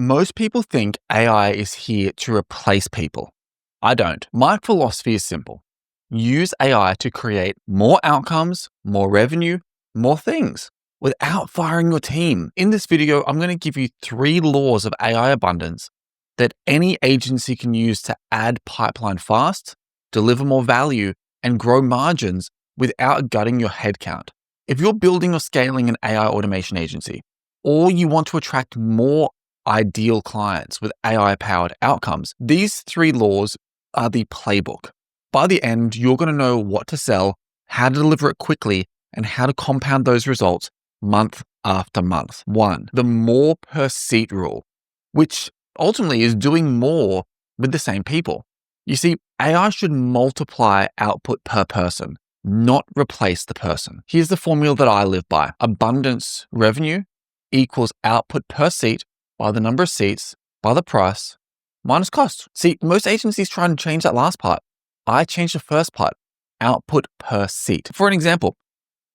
Most people think AI is here to replace people. I don't. My philosophy is simple. Use AI to create more outcomes, more revenue, more things without firing your team. In this video, I'm going to give you 3 laws of AI abundance that any agency can use to add pipeline fast, deliver more value, and grow margins without gutting your headcount. If you're building or scaling an AI automation agency, or you want to attract more ideal clients with AI-powered outcomes, these 3 laws are the playbook. By the end, you're going to know what to sell, how to deliver it quickly, and how to compound those results month after month. 1, the more per seat rule, which ultimately is doing more with the same people. You see, AI should multiply output per person, not replace the person. Here's the formula that I live by. Abundance revenue equals output per seat by the number of seats, by the price, minus cost. See, most agencies try and change that last part. I changed the first part, output per seat. For an example,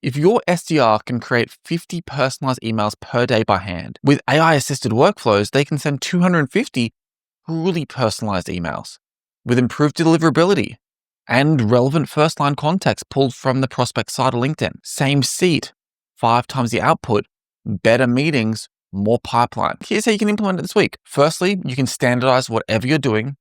if your SDR can create 50 personalized emails per day by hand, with AI-assisted workflows, they can send 250 truly personalized emails with improved deliverability and relevant first-line context pulled from the prospect side of LinkedIn. Same seat, 5 times the output, better meetings, more pipeline. Here's how you can implement it this week. Firstly, you can standardize whatever you're doing,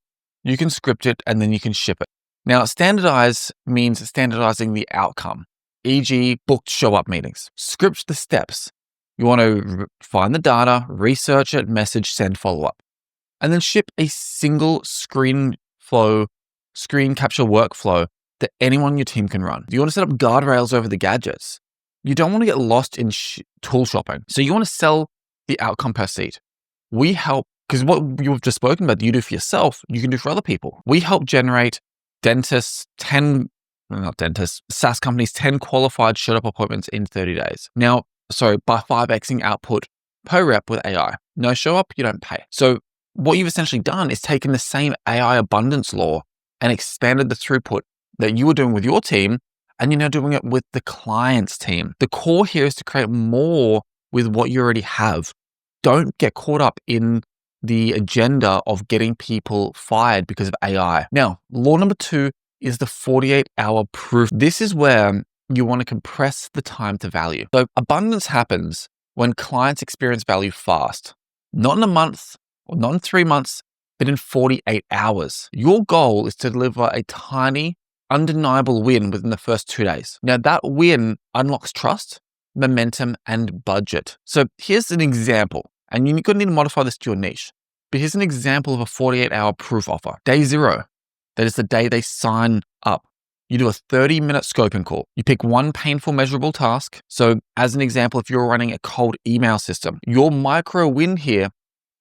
you can script it, and then you can ship it. Now, standardize means standardizing the outcome, e.g. booked show-up meetings. Script the steps. You want to find the data, research it, message, send follow-up, and then ship a single screen capture workflow that anyone on your team can run. You want to set up guardrails over the gadgets. You don't want to get lost in tool shopping. So you want to sell the outcome per seat. We help, because what you've just spoken about, you do for yourself, you can do for other people. We help generate SaaS companies, 10 qualified shut-up appointments in 30 days. Now, by 5xing output per rep with AI. No show-up, you don't pay. So what you've essentially done is taken the same AI abundance law and expanded the throughput that you were doing with your team, and you're now doing it with the client's team. The core here is to create more with what you already have. Don't get caught up in the agenda of getting people fired because of AI. Now, law number 2 is the 48-hour proof. This is where you want to compress the time to value. So abundance happens when clients experience value fast, not in a month or not in 3 months, but in 48 hours. Your goal is to deliver a tiny, undeniable win within the first 2 days. Now, that win unlocks trust, momentum, and budget. So here's an example, and you're going to need to modify this to your niche. But here's an example of a 48-hour proof offer. Day 0, that is the day they sign up. You do a 30-minute scoping call. You pick one painful, measurable task. So as an example, if you're running a cold email system, your micro win here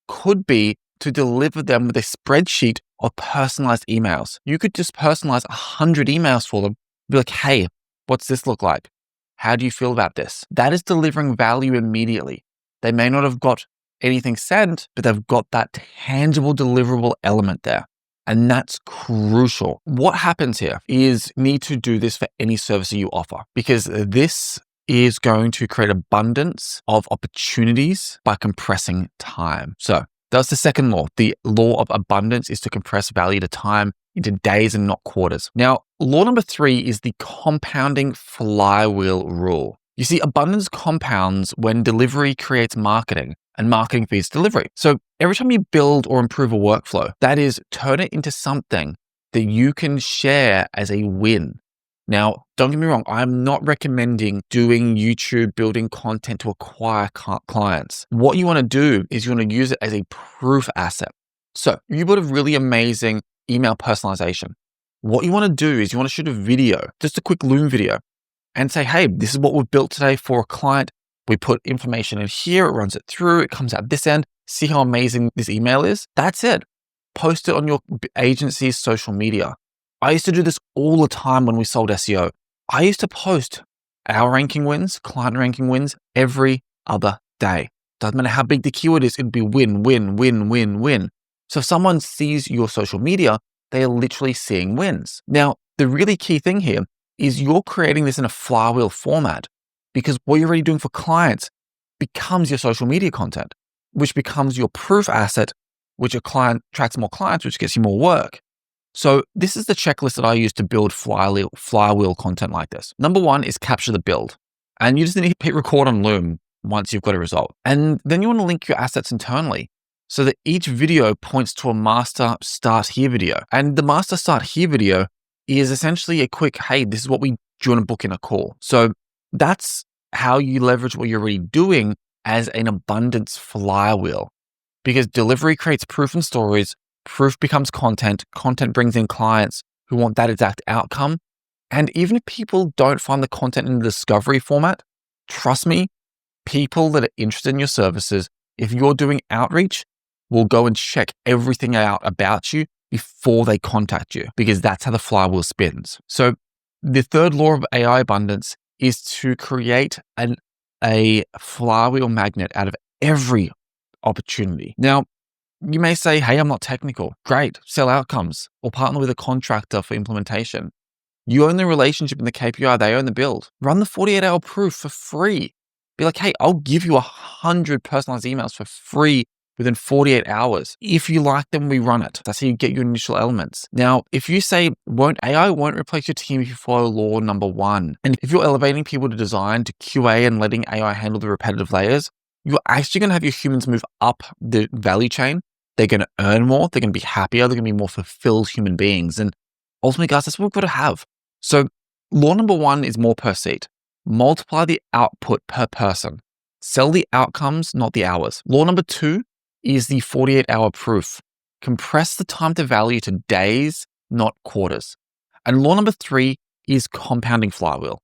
could be to deliver them with a spreadsheet of personalized emails. You could just personalize 100 emails for them. Be like, hey, what's this look like? How do you feel about this? That is delivering value immediately. They may not have got anything sent, but they've got that tangible deliverable element there. And that's crucial. What happens here is you need to do this for any service that you offer, because this is going to create abundance of opportunities by compressing time. So that's the second law. The law of abundance is to compress value to time into days and not quarters. Now, law number 3 is the compounding flywheel rule. You see, abundance compounds when delivery creates marketing and marketing feeds delivery. So every time you build or improve a workflow, that is, turn it into something that you can share as a win. Now, don't get me wrong, I'm not recommending doing YouTube, building content to acquire clients. What you want to do is you want to use it as a proof asset. So you build a really amazing email personalization. What you want to do is you want to shoot a video, just a quick Loom video, and say, hey, this is what we've built today for a client. We put information in here, it runs it through, it comes out this end. See how amazing this email is? That's it. Post it on your agency's social media. I used to do this all the time when we sold SEO. I used to post our ranking wins, client ranking wins every other day. Doesn't matter how big the keyword is, it'd be win, win, win, win, win. So if someone sees your social media, they are literally seeing wins. Now, the really key thing here is you're creating this in a flywheel format, because what you're already doing for clients becomes your social media content. which becomes your proof asset, which a client attracts more clients, which gets you more work. So this is the checklist that I use to build flywheel content like this. Number one is capture the build. And you just need to hit record on Loom once you've got a result. And then you want to link your assets internally so that each video points to a master start here video. And the master start here video is essentially a quick, hey, this is what do you want to book in a call? So that's how you leverage what you're already doing as an abundance flywheel, because delivery creates proof and stories. Proof becomes content. Content brings in clients who want that exact outcome. And even if people don't find the content in the discovery format, trust me, people that are interested in your services, if you're doing outreach, will go and check everything out about you before they contact you, because that's how the flywheel spins. So the third law of AI abundance is to create a flywheel magnet out of every opportunity. Now, you may say, hey, I'm not technical. Great, sell outcomes or partner with a contractor for implementation. You own the relationship and the KPI, they own the build. Run the 48-hour proof for free. Be like, hey, I'll give you 100 personalized emails for free within 48 hours. If you like them, we run it. That's how you get your initial elements. Now, if you say AI won't replace your team if you follow law number one, and if you're elevating people to design, to QA and letting AI handle the repetitive layers, you're actually going to have your humans move up the value chain. They're going to earn more. They're going to be happier. They're going to be more fulfilled human beings. And ultimately, guys, that's what we've got to have. So law number one is more per seat. Multiply the output per person. Sell the outcomes, not the hours. Law number two is the 48-hour proof. Compress the time to value to days, not quarters. And law number three is compounding flywheel.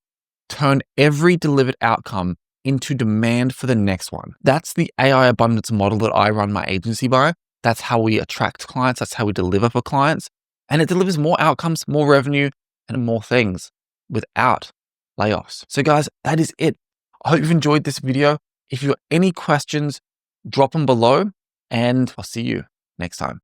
Turn every delivered outcome into demand for the next one. That's the AI abundance model that I run my agency by. That's how we attract clients. That's how we deliver for clients. And it delivers more outcomes, more revenue, and more things without layoffs. So guys, that is it. I hope you've enjoyed this video. If you've got any questions, drop them below and I'll see you next time.